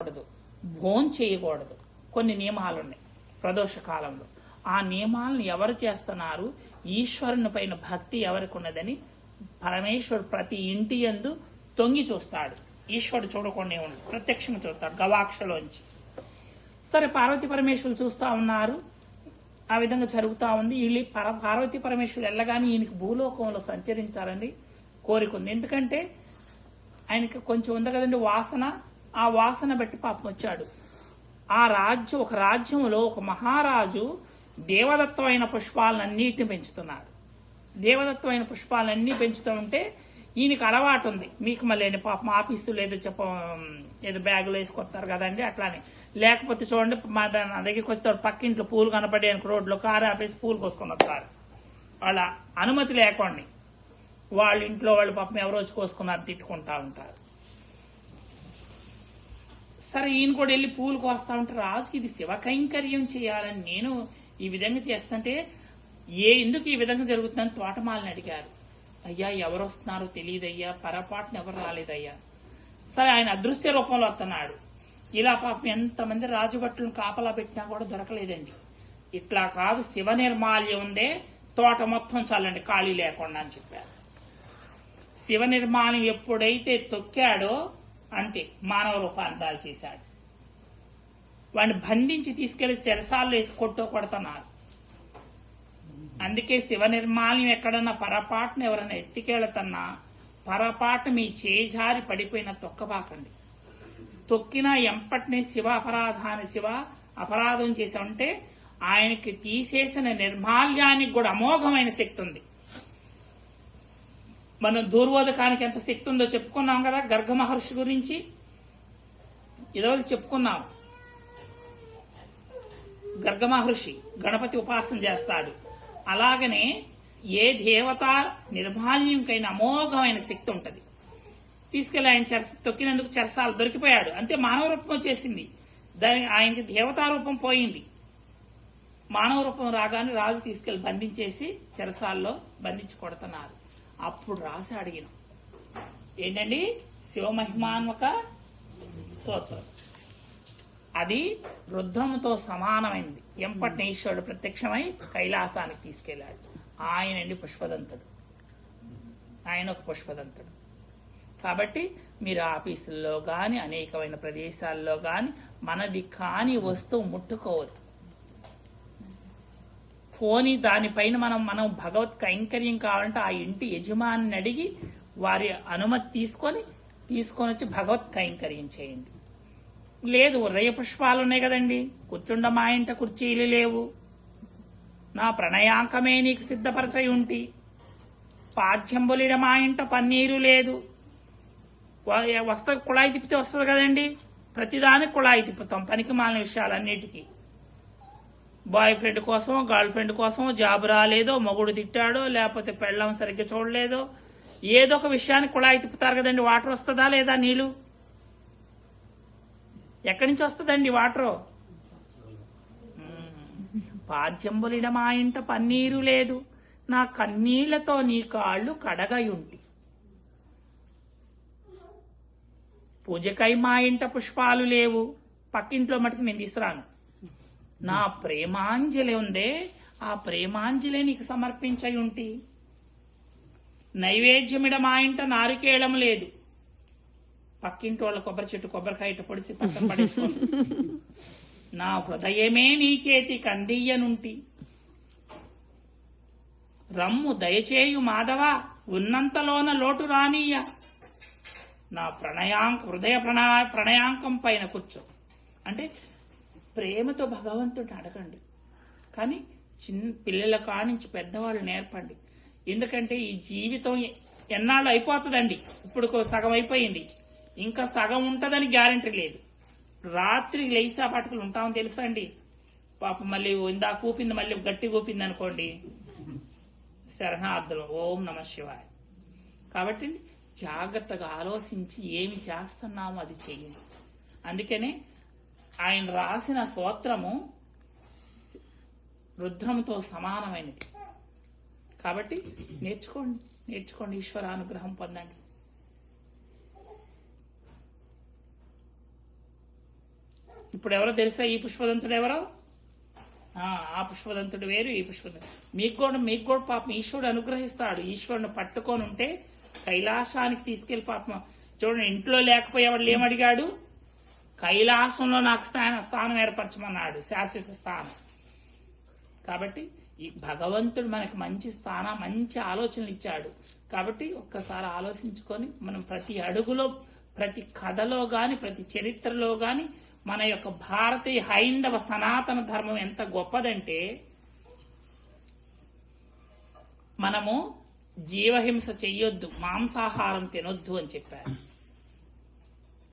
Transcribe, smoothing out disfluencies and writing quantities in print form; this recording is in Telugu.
కూడదు, భోన్ చేయకూడదు. కొన్ని నియమాలు ఉన్నాయి ప్రదోష కాలంలో. ఆ నియమాలను ఎవరు చేస్తున్నారు, ఈశ్వరుని పైన భక్తి ఎవరికి ఉన్నదని పరమేశ్వరుడు ప్రతి ఇంటి యందు తొంగి చూస్తాడు. ఈశ్వరుడు చూడకుండా ఉండదు, ప్రత్యక్షంగా చూస్తాడు గవాక్షలోంచి. సరే, పార్వతీ పరమేశ్వరులు చూస్తూ ఉన్నారు, ఆ విధంగా జరుగుతూ ఉంది. వీళ్ళు పార్వతీ పరమేశ్వరులు వెళ్ళగానే ఈయనకి భూలోకంలో సంచరించాలని కోరిక ఉంది. ఎందుకంటే ఆయనకి కొంచెం ఉంది కదండి వాసన, ఆ వాసన బట్టి పాపం వచ్చాడు. ఒక రాజ్యంలో ఒక మహారాజు దేవదత్తమైన పుష్పాలన్నిటిని పెంచుతున్నాడు. దేవదత్తమైన పుష్పాలన్నీ పెంచుతూ ఉంటే ఈయనకి అలవాటు ఉంది. మీకు మళ్ళీ పాపం ఆఫీసులు ఏదో బ్యాగులు వేసుకొస్తారు కదండి, అట్లానే. లేకపోతే చూడండి, మా నా దగ్గరికి వస్తారు, పక్కింట్లో పూలు కనపడే రోడ్లో కారు ఆపేసి పూలు కోసుకొని వస్తారు. వాళ్ళ అనుమతి లేకుండా వాళ్ళ ఇంట్లో వాళ్ళు పాపం ఎవరో వచ్చి కోసుకున్నారు తిట్టుకుంటా ఉంటారు. సరే, ఈయన కూడా వెళ్ళి పూలు కోస్తా ఉంటారు. రాజుకి ఇది శివ కైంకర్యం చేయాలని నేను ఈ విధంగా చేస్తుంటే ఎందుకు ఈ విధంగా జరుగుతుందని తోటమాలని అడిగారు. అయ్యా, ఎవరు వస్తున్నారో తెలియదయ్యా, పొరపాటున ఎవరు రాలేదయ్యా. సరే, ఆయన అదృశ్య రూపంలో వస్తున్నాడు. ఇలా పాపం ఎంతమంది రాజుభట్లను కాపలా పెట్టినా కూడా దొరకలేదండి. ఇట్లా కాదు, శివ నిర్మాల్యం ఉందే, తోట మొత్తం చల్లండి ఖాళీ లేకుండా అని చెప్పారు. శివ నిర్మాణం ఎప్పుడైతే తొక్కాడో అంతే, మానవ రూపాన్ని దాల్చేశాడు. వాడిని బంధించి తీసుకెళ్లి చెరసాల్లో వేసి కొడుతున్నారు. అందుకే శివ నిర్మాల్యం ఎక్కడన్నా పొరపాటును ఎవరైనా ఎత్తికెళ్తున్నా పొరపాటు మీ చేజారి పడిపోయిన తొక్కబాకండి. తొక్కినా ఎంపటినే శివ అపరాధం చేసామంటే ఆయనకి తీసేసిన నిర్మాల్యానికి కూడా అమోఘమైన శక్తి ఉంది. మనం దూర్వోదకానికి ఎంత శక్తి ఉందో చెప్పుకున్నాం కదా, గర్గ మహర్షి గురించి ఇదివరకు చెప్పుకున్నాం. గర్గ మహర్షి గణపతి ఉపాసన చేస్తాడు. అలాగనే ఏ దేవత నిర్మాల్యంకైనా అమోఘమైన శక్తి ఉంటది. తీసుకెళ్లి ఆయన తొక్కినందుకు చెరసాలు దొరికిపోయాడు. అంతే, మానవ రూపం వచ్చేసింది. ఆయనకి దేవతా రూపం పోయింది. మానవ రూపం రాగానే రాజు తీసుకెళ్లి బంధించేసి చెరసాల్లో బంధించి కొడుతున్నారు. అప్పుడు రాసి అడిగిన ఏంటండి, శివమహిమాన్వక స్తోత్రం. అది రుద్రముతో సమానమైంది. ఎంపటి ఈశ్వరుడు ప్రత్యక్షమై కైలాసానికి తీసుకెళ్లాడు. ఆయనండి పుష్పదంతుడు, ఆయన ఒక పుష్పదంతుడు. కాబట్టి మీరు ఆఫీసుల్లో గాని అనేకమైన ప్రదేశాల్లో గాని మనది కాని వస్తువు ముట్టుకోవద్దు. పోని దానిపైన మనం భగవత్ కైంకర్యం కావాలంటే ఆ ఇంటి యజమాని అడిగి వారి అనుమతి తీసుకొని వచ్చి భగవత్ కైంకర్యం చేయండి. లేదు, హృదయ పుష్పాలు ఉన్నాయి కదండి, కూర్చుండ మా ఇంట కుర్చీలు లేవు, నా ప్రణయాంకమే నీకు సిద్ధపరచయి ఉంటి, పాద్యంబులిడ మా ఇంట పన్నీరు లేదు. కుళాయి తిప్పితే వస్తుంది కదండి, ప్రతిదానికి కుళాయి తిప్పుతాం పనికి మాలిన విషయాలన్నిటికీ. బాయ్ ఫ్రెండ్ కోసం, గర్ల్ ఫ్రెండ్ కోసం, జాబ్ రాలేదో, మొగుడు తిట్టాడో, లేకపోతే పెళ్ళం సరిగ్గా చూడలేదో, ఏదో ఒక విషయానికి కుళాయి తిప్పుతారు కదండి. వాటర్ వస్తుందా లేదా, నీళ్లు ఎక్కడి నుంచి వస్తుందండి వాటరు? పాద్యంబులిడ మా ఇంట పన్నీరు లేదు, నా కన్నీళ్లతో నీ కాళ్ళు కడగయుంటి, పూజకై మా ఇంట పుష్పాలు లేవు, పక్కింట్లో మటుకు నేను తీసురాను, నా ప్రేమాంజలి ఉందే, ఆ ప్రేమాంజలి నీకు సమర్పించయి ఉంటి, నైవేద్యమిడ మా ఇంట నారికేళం లేదు, పక్కింటి వాళ్ళ కొబ్బరి చెట్టు కొబ్బరికాయ పొడిసి పక్కన పడేసుకోండి, నా హృదయమే నీ చేతి కందియ్యనుంటి, రమ్ము దయచేయు మాధవ ఉన్నంతలోన లోటు రానీయ, నా హృదయ ప్రణయాంకం పైన కూర్చో. అంటే ప్రేమతో భగవంతుడిని అడగండి, కానీ పిల్లల కానించి పెద్దవాళ్ళు నేర్పండి. ఎందుకంటే ఈ జీవితం ఎన్నాళ్ళు అయిపోతుందండి. ఇప్పుడు సగం అయిపోయింది, ఇంకా సగం ఉంటుందని గ్యారంటీ లేదు. రాత్రి లేసా పట్టుకులు ఉంటామని తెలుసా అండి. పాపం మళ్ళీ ఇందా కూపింది, మళ్ళీ గట్టి కూపింది అనుకోండి, శరణార్థులు ఓం నమ శివాయ. కాబట్టి జాగ్రత్తగా ఆలోచించి ఏమి చేస్తున్నామో అది చెయ్యండి. అందుకనే ఆయన రాసిన స్తోత్రము రుద్రముతో సమానమైనది. కాబట్టి నేర్చుకోండి, ఈశ్వరానుగ్రహం పొందండి. ఇప్పుడు ఎవరో తెలుసా ఈ పుష్పదంతుడు ఎవరో? ఆ పుష్పదంతుడు వేరు, ఈ పుష్పదంతుడు. మీకు కూడా పాపం ఈశ్వరుడు అనుగ్రహిస్తాడు. ఈశ్వరుని పట్టుకొని ఉంటే కైలాసానికి తీసుకెళ్లి పాపం చూడండి, ఇంట్లో లేకపోయేవాళ్ళు ఏమడిగాడు? కైలాసంలో నాకు స్థానం ఏర్పరచమన్నాడు, శాశ్వత స్థానం. కాబట్టి ఈ భగవంతుడు మనకి మంచి మంచి ఆలోచనలు ఇచ్చాడు. కాబట్టి ఒక్కసారి ఆలోచించుకొని మనం ప్రతి అడుగులో, ప్రతి కథలో గాని, ప్రతి చరిత్రలో గాని మన యొక్క భారతీయ హైందవ సనాతన ధర్మం ఎంత గొప్పదంటే, మనము జీవహింస చెయ్యొద్దు, మాంసాహారం తినొద్దు అని చెప్పారు.